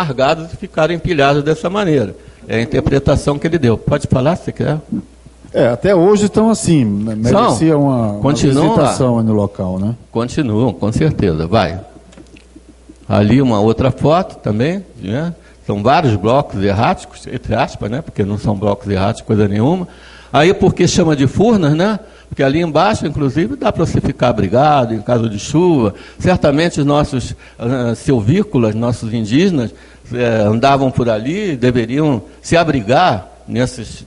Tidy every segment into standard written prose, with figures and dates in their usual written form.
largados e ficaram empilhados dessa maneira. É a interpretação que ele deu. Pode falar, se quer? Até hoje estão assim, merecia uma visitação lá no local, né? Continuam, com certeza, vai. Ali uma outra foto também, né? São vários blocos erráticos, entre aspas, né? Porque não são blocos erráticos, coisa nenhuma. Aí, porque chama de furnas, né? Porque ali embaixo, inclusive, dá para você ficar abrigado em caso de chuva. Certamente os nossos silvícolas, nossos indígenas, andavam por ali, deveriam se abrigar nessas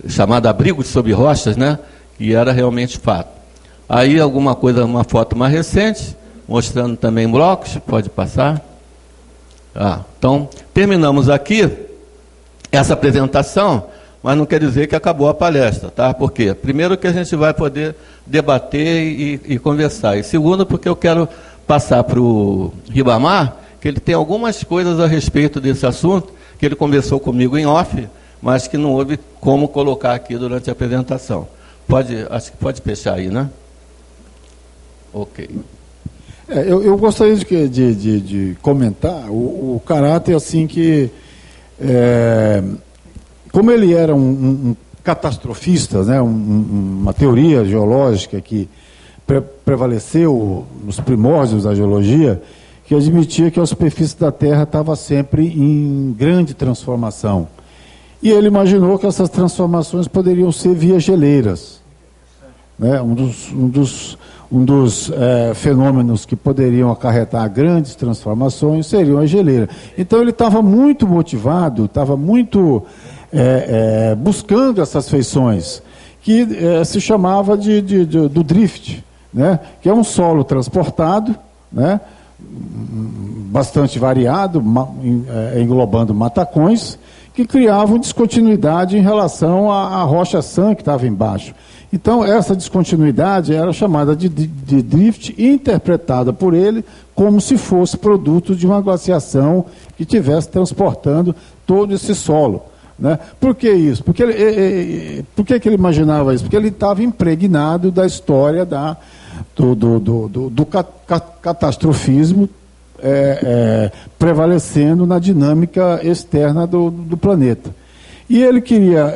chamado abrigos sob rochas, né? Que era realmente fato. Aí alguma coisa, uma foto mais recente, mostrando também blocos, pode passar. Então, terminamos aqui essa apresentação, mas não quer dizer que acabou a palestra, tá? Por quê? Primeiro que a gente vai poder debater e conversar. E segundo, porque eu quero passar para o Ribamar, que ele tem algumas coisas a respeito desse assunto, que ele conversou comigo em off, mas que não houve como colocar aqui durante a apresentação. Acho que pode fechar aí, né? Ok. Eu gostaria de comentar o caráter assim que, como ele era um catastrofista, né, uma teoria geológica que prevaleceu nos primórdios da geologia, que admitia que a superfície da Terra estava sempre em grande transformação. E ele imaginou que essas transformações poderiam ser via geleiras. Né? Um dos fenômenos que poderiam acarretar grandes transformações seriam as geleiras. Então ele estava muito motivado, estava muito buscando essas feições, que se chamava do drift, né? Que é um solo transportado, né? Bastante variado, englobando matacões, que criavam descontinuidade em relação à rocha-sã que estava embaixo. Então, essa descontinuidade era chamada de drift, interpretada por ele como se fosse produto de uma glaciação que estivesse transportando todo esse solo. Né? Por que isso? Por que ele imaginava isso? Porque ele estava impregnado da história do catastrofismo prevalecendo na dinâmica externa do planeta. E ele queria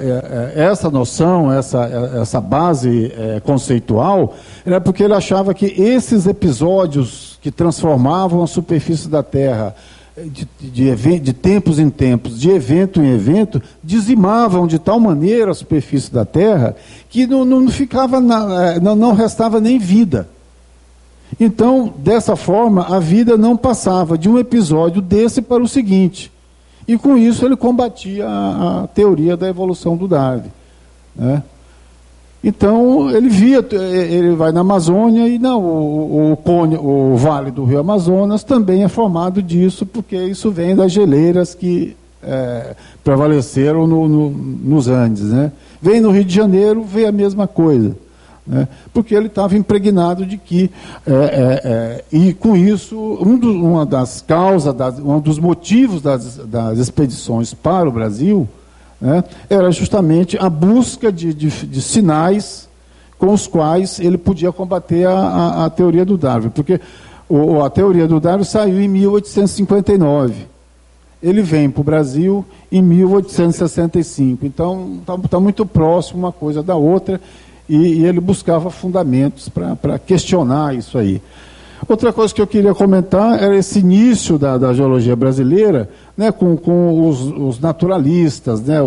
essa noção, essa base conceitual, era porque ele achava que esses episódios que transformavam a superfície da Terra de tempos em tempos, de evento em evento, dizimavam de tal maneira a superfície da Terra que não restava nem vida. Então, dessa forma, a vida não passava de um episódio desse para o seguinte. E com isso ele combatia a teoria da evolução do Darwin. Né? Então, ele vai na Amazônia e o Vale do Rio Amazonas também é formado disso, porque isso vem das geleiras que prevaleceram nos Andes. Né? Vem no Rio de Janeiro, vem a mesma coisa. Né? Porque ele estava impregnado de que, e com isso, uma das causas, um dos motivos das expedições para o Brasil, né, era justamente a busca de sinais com os quais ele podia combater a teoria do Darwin, porque a teoria do Darwin saiu em 1859. Ele vem para o Brasil em 1865, então está muito próximo uma coisa da outra, e ele buscava fundamentos para questionar isso aí. Outra coisa que eu queria comentar era esse início da geologia brasileira, né, com os naturalistas, né,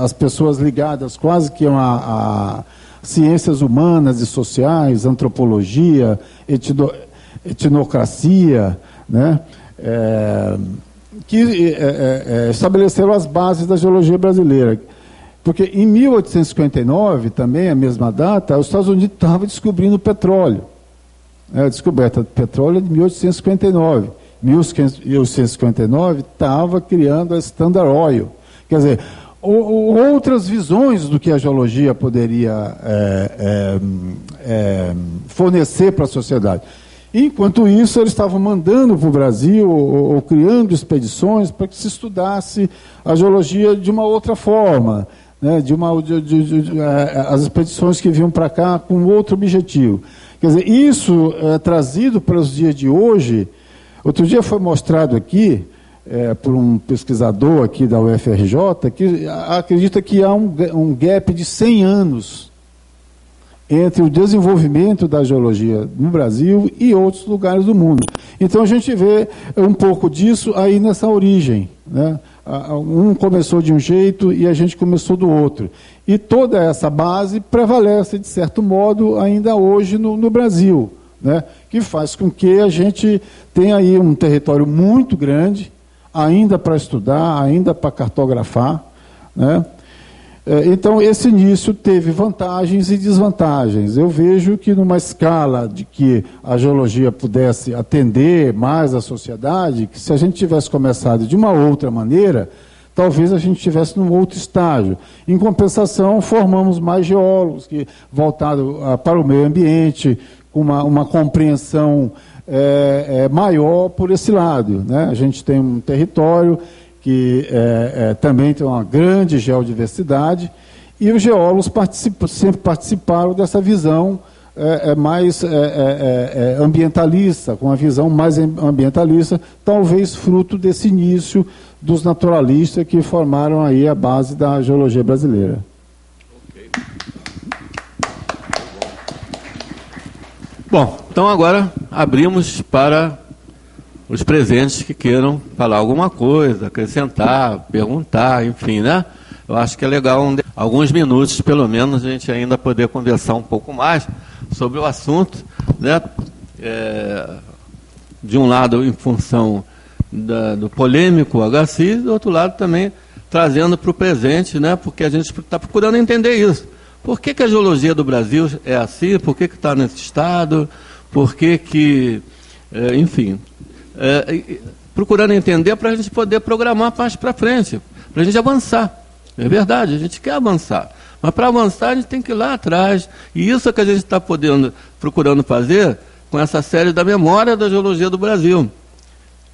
as pessoas ligadas quase que a ciências humanas e sociais, antropologia, etnocracia, né, que estabeleceram as bases da geologia brasileira. Porque em 1859, também a mesma data, os Estados Unidos estavam descobrindo petróleo. A descoberta do petróleo é de 1859. 1859 estava criando a Standard Oil. Quer dizer, outras visões do que a geologia poderia fornecer para a sociedade. Enquanto isso, eles estavam mandando para o Brasil, ou criando expedições para que se estudasse a geologia de uma outra forma, né, as expedições que vinham para cá com outro objetivo. Quer dizer, isso trazido para os dias de hoje, Outro dia foi mostrado aqui, por um pesquisador aqui da UFRJ, que acredita que há um gap de 100 anos entre o desenvolvimento da geologia no Brasil e outros lugares do mundo. Então a gente vê um pouco disso aí nessa origem, né? Um começou de um jeito e a gente começou do outro. E toda essa base prevalece, de certo modo, ainda hoje no Brasil, né? Que faz com que a gente tenha aí um território muito grande, ainda para estudar, ainda para cartografar, né? Então, esse início teve vantagens e desvantagens. Eu vejo que numa escala de que a geologia pudesse atender mais a sociedade, que se a gente tivesse começado de uma outra maneira, talvez a gente estivesse num outro estágio. Em compensação, formamos mais geólogos, voltados para o meio ambiente, com uma compreensão maior por esse lado, né? A gente tem um território que também tem uma grande geodiversidade, e os geólogos sempre participaram dessa visão mais ambientalista, com uma visão mais ambientalista, talvez fruto desse início dos naturalistas que formaram aí a base da geologia brasileira. Okay. Bom, então agora abrimos para os presentes que queiram falar alguma coisa, acrescentar, perguntar, enfim, né? Eu acho que é legal alguns minutos, pelo menos, a gente ainda poder conversar um pouco mais sobre o assunto, né? De um lado, em função do polêmico HCI, do outro lado também trazendo para o presente, né? Porque a gente está procurando entender isso. Por que a geologia do Brasil é assim? Por que está nesse estado? Por que enfim... procurando entender para a gente poder programar mais para frente, para a gente avançar. É verdade, a gente quer avançar. Mas para avançar a gente tem que ir lá atrás. E isso é que a gente está procurando fazer com essa série da memória da geologia do Brasil.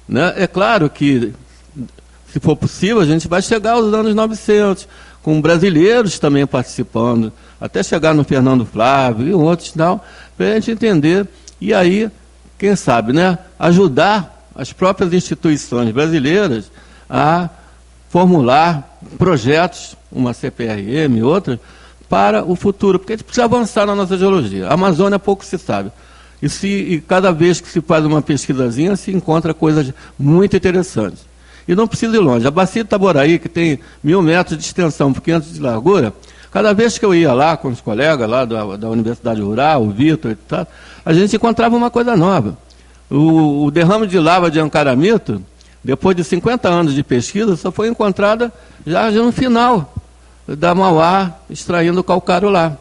Né? É claro que, se for possível, a gente vai chegar aos anos 900, com brasileiros também participando, até chegar no Fernando Flávio e outros, para a gente entender. E aí, quem sabe, né, ajudar as próprias instituições brasileiras a formular projetos, uma CPRM, outra, para o futuro, porque a gente precisa avançar na nossa geologia. A Amazônia pouco se sabe. E cada vez que se faz uma pesquisazinha, se encontra coisas muito interessantes. E não precisa ir longe. A Bacia do Itaboraí, que tem 1.000 metros de extensão por 500 de largura, cada vez que eu ia lá com os colegas lá da Universidade Rural, o Vitor, etc., a gente encontrava uma coisa nova. O derrame de lava de Ancaramito, depois de 50 anos de pesquisa, só foi encontrada já no final da Mauá, extraindo o calcário lá.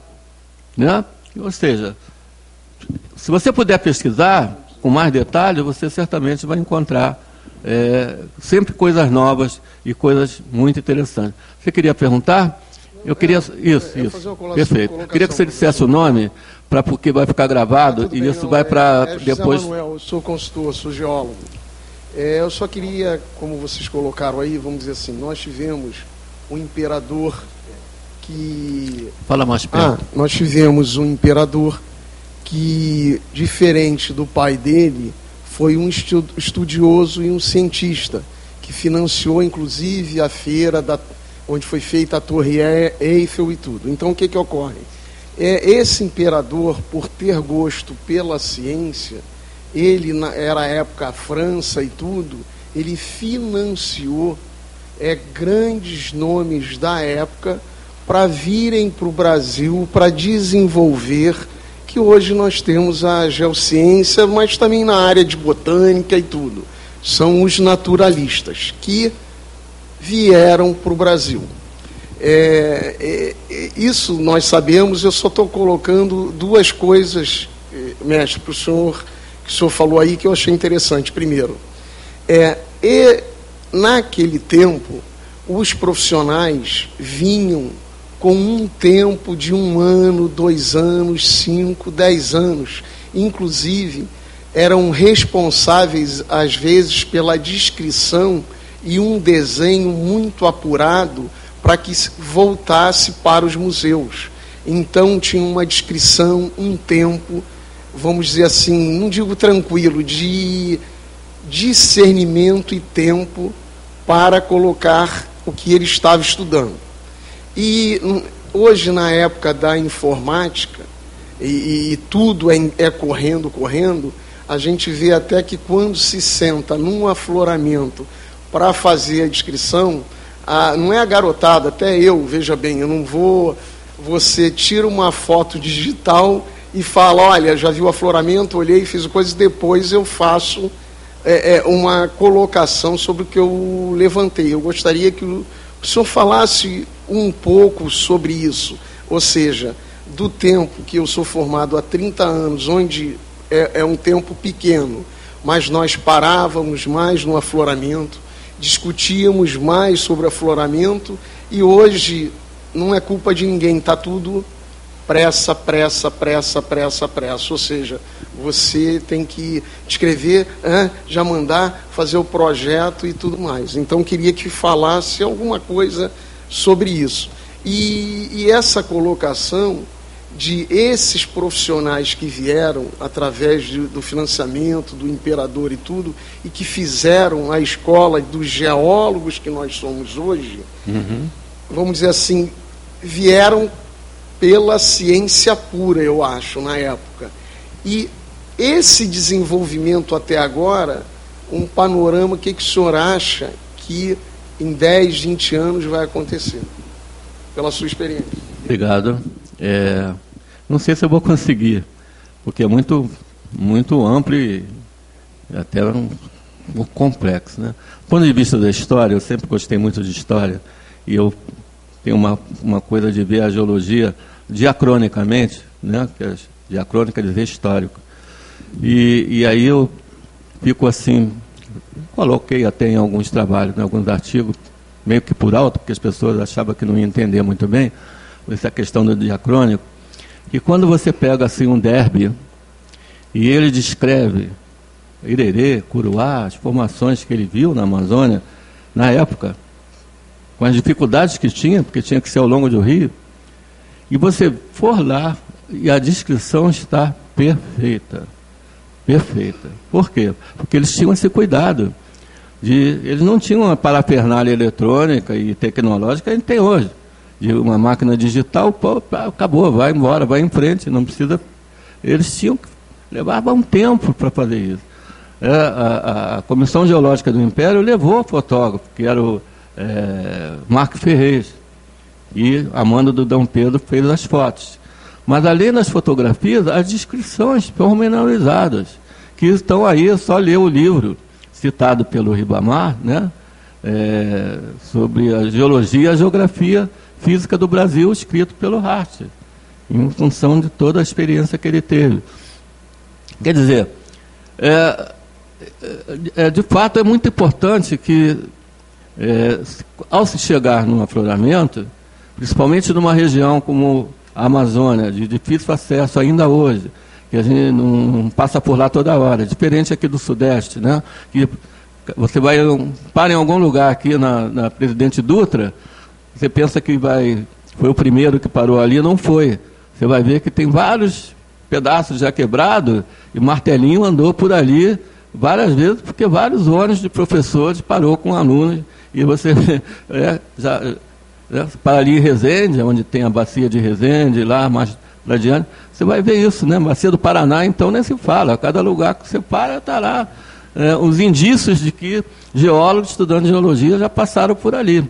Né? Ou seja, se você puder pesquisar com mais detalhe, você certamente vai encontrar sempre coisas novas e coisas muito interessantes. Você queria perguntar? Eu queria... Isso. Perfeito. Queria que você dissesse o nome, porque vai ficar gravado, e isso vai para depois... José Manuel, eu sou consultor, sou geólogo. Eu só queria, como vocês colocaram aí, vamos dizer assim, nós tivemos um imperador que... Fala mais perto. Nós tivemos um imperador que, diferente do pai dele, foi um estudioso e um cientista, que financiou, inclusive, a feira onde foi feita a Torre Eiffel e tudo. Então, o que ocorre? Esse imperador, por ter gosto pela ciência, ele, era a época a França e tudo, ele financiou grandes nomes da época para virem para o Brasil, para desenvolver, que hoje nós temos a geociência, mas também na área de botânica e tudo. São os naturalistas que vieram para o Brasil. Isso nós sabemos. Eu só estou colocando duas coisas, mestre, para o senhor, que o senhor falou aí, que eu achei interessante. Primeiro, naquele tempo, os profissionais vinham com um tempo de 1 ano, 2 anos, 5, 10 anos. Inclusive, eram responsáveis, às vezes, pela descrição e um desenho muito apurado para que voltasse para os museus. Então, tinha uma descrição, um tempo, vamos dizer assim, não digo tranquilo, de discernimento e tempo para colocar o que ele estava estudando. E hoje, na época da informática, e tudo é correndo, a gente vê até que quando se senta num afloramento para fazer a inscrição, não é a garotada, até eu, veja bem, eu não vou... Você tira uma foto digital e fala, olha, já vi o afloramento, olhei, fiz coisas, depois eu faço uma colocação sobre o que eu levantei. Eu gostaria que o senhor falasse um pouco sobre isso, ou seja, do tempo que eu sou formado há 30 anos, onde é um tempo pequeno, mas nós parávamos mais no afloramento, discutíamos mais sobre afloramento, e hoje não é culpa de ninguém, está tudo pressa. Ou seja, você tem que escrever, já mandar, fazer o projeto e tudo mais. Então, queria que falasse alguma coisa sobre isso. E essa colocação de esses profissionais que vieram através do financiamento, do imperador e tudo, e que fizeram a escola dos geólogos que nós somos hoje, vamos dizer assim, vieram pela ciência pura, eu acho, na época. E esse desenvolvimento até agora, um panorama, o que o senhor acha que em 10, 20 anos vai acontecer? Pela sua experiência. Obrigado. Não sei se eu vou conseguir, porque é muito amplo e até um complexo, né? Do ponto de vista da história, eu sempre gostei muito de história, e eu tenho uma coisa de ver a geologia diacronicamente, né? Que é diacrônica de ver histórico. E aí eu fico assim, coloquei até em alguns trabalhos, em alguns artigos, meio que por alto, porque as pessoas achavam que não iam entender muito bem essa questão do diacrônico, que quando você pega assim um derby e ele descreve Irerê, Curuá, as formações que ele viu na Amazônia, na época, com as dificuldades que tinha, porque tinha que ser ao longo do rio, e você for lá e a descrição está perfeita. Perfeita. Por quê? Porque eles tinham esse cuidado. Eles não tinham uma parafernália eletrônica e tecnológica que a gente tem hoje. De uma máquina digital, acabou, vai embora, vai em frente, não precisa... Eles levavam um tempo para fazer isso. A Comissão Geológica do Império levou o fotógrafo, que era o Marco Ferrez, e a mando do Dom Pedro fez as fotos. Mas além das fotografias, as descrições pormenorizadas, que estão aí, é só ler o livro citado pelo Ribamar, né? Sobre a geologia e a geografia física do Brasil, escrito pelo Hart, em função de toda a experiência que ele teve. Quer dizer, de fato é muito importante que, ao se chegar num afloramento, principalmente numa região como a Amazônia, de difícil acesso ainda hoje, que a gente não passa por lá toda hora, diferente aqui do Sudeste, né? Que você para em algum lugar aqui na Presidente Dutra, você pensa que foi o primeiro que parou ali, não foi. Você vai ver que tem vários pedaços já quebrados, e martelinho andou por ali várias vezes, porque vários ônibus de professores parou com alunos, e você para ali em Resende, onde tem a bacia de Resende, lá mais para adiante, você vai ver isso, né? Bacia do Paraná, então, nem se fala. A cada lugar que você para, está lá os indícios de que geólogos estudando geologia já passaram por ali.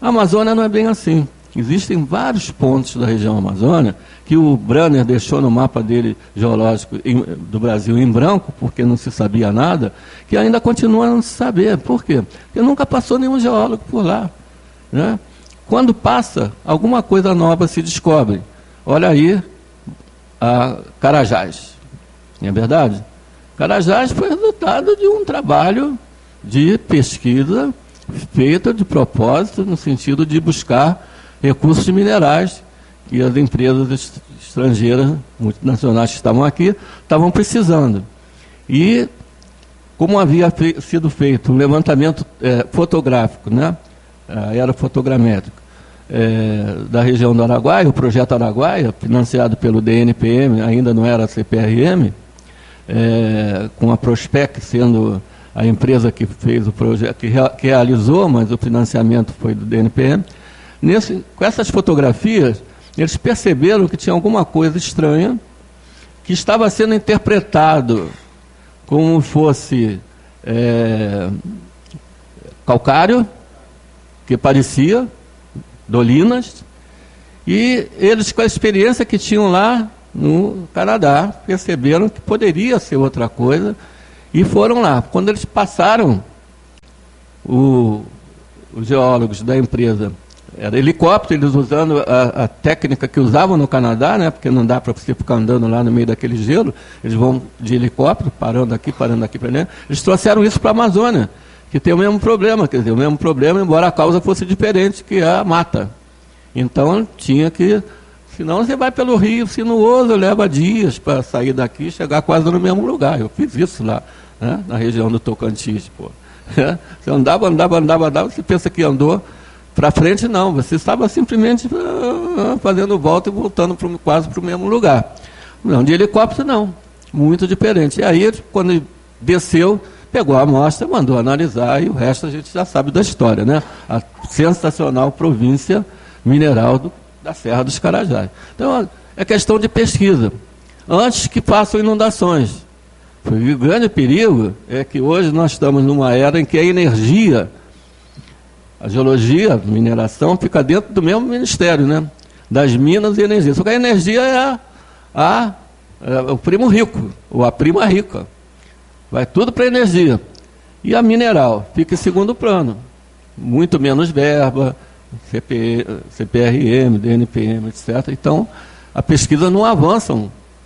A Amazônia não é bem assim. Existem vários pontos da região Amazônia que o Branner deixou no mapa dele geológico do Brasil em branco, porque não se sabia nada, que ainda continua a não se saber. Por quê? Porque nunca passou nenhum geólogo por lá, né? Quando passa, alguma coisa nova se descobre. Olha aí a Carajás. Não é verdade? Carajás foi resultado de um trabalho de pesquisa feita de propósito, no sentido de buscar recursos minerais que as empresas estrangeiras, multinacionais que estavam aqui, estavam precisando. E, como havia sido feito um levantamento fotográfico, né? Era fotogramétrico, da região do Araguaia, o projeto Araguaia, financiado pelo DNPM, ainda não era CPRM, com a Prospec sendo a empresa que fez o projeto, que realizou, mas o financiamento foi do DNPM. Com essas fotografias, eles perceberam que tinha alguma coisa estranha, que estava sendo interpretado como fosse calcário, que parecia, dolinas, e eles, com a experiência que tinham lá no Canadá, perceberam que poderia ser outra coisa, e foram lá. Quando eles passaram, os geólogos da empresa, era helicóptero, eles usando a técnica que usavam no Canadá, né, porque não dá para você ficar andando lá no meio daquele gelo, eles vão de helicóptero, parando aqui para dentro. Eles trouxeram isso para a Amazônia, que tem o mesmo problema, quer dizer, o mesmo problema, embora a causa fosse diferente, que é a mata. Então, tinha que... Senão você vai pelo rio sinuoso, leva dias para sair daqui e chegar quase no mesmo lugar. Eu fiz isso lá, né, na região do Tocantins. Pô. Você andava, você pensa que andou para frente, não. Você estava simplesmente fazendo volta e voltando quase para o mesmo lugar. Não, de helicóptero não, muito diferente. E aí, quando desceu, pegou a amostra, mandou analisar, e o resto a gente já sabe da história, né? A sensacional província mineral da Serra dos Carajás. Então, é questão de pesquisa. Antes que façam inundações. O grande perigo é que hoje nós estamos numa era em que a energia, a geologia, a mineração, fica dentro do mesmo ministério, né? Das minas e energia. Só que a energia é o primo rico, ou a prima rica. Vai tudo para a energia. E a mineral fica em segundo plano. Muito menos verba, CPRM, DNPM, etc. Então, a pesquisa não avança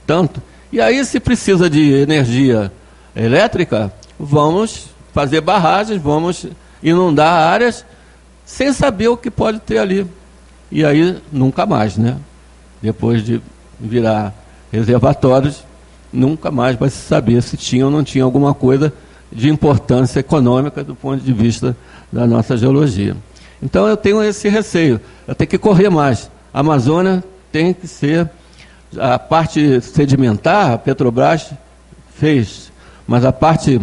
tanto. E aí, se precisa de energia elétrica, vamos fazer barragens, vamos inundar áreas sem saber o que pode ter ali. E aí, nunca mais, né? Depois de virar reservatórios, nunca mais vai se saber se tinha ou não tinha alguma coisa de importância econômica do ponto de vista da nossa geologia. Então, eu tenho esse receio. Eu tenho que correr mais. A Amazônia tem que ser... A parte sedimentar, a Petrobras fez, mas a parte,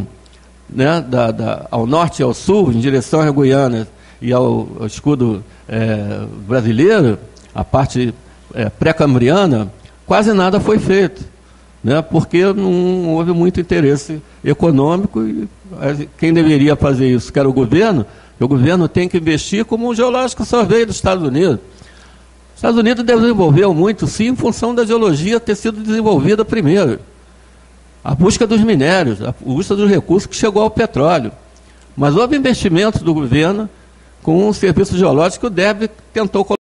né, ao norte e ao sul, em direção à Guiana e ao escudo brasileiro, a parte pré-cambriana, quase nada foi feito, né, porque não houve muito interesse econômico, e quem deveria fazer isso, que era o governo tem que investir como o Geológico Survey dos Estados Unidos. Os Estados Unidos desenvolveu muito, sim, em função da geologia ter sido desenvolvida primeiro. A busca dos minérios, a busca dos recursos que chegou ao petróleo. Mas houve investimentos do governo com um serviço geológico que o DEB tentou colocar.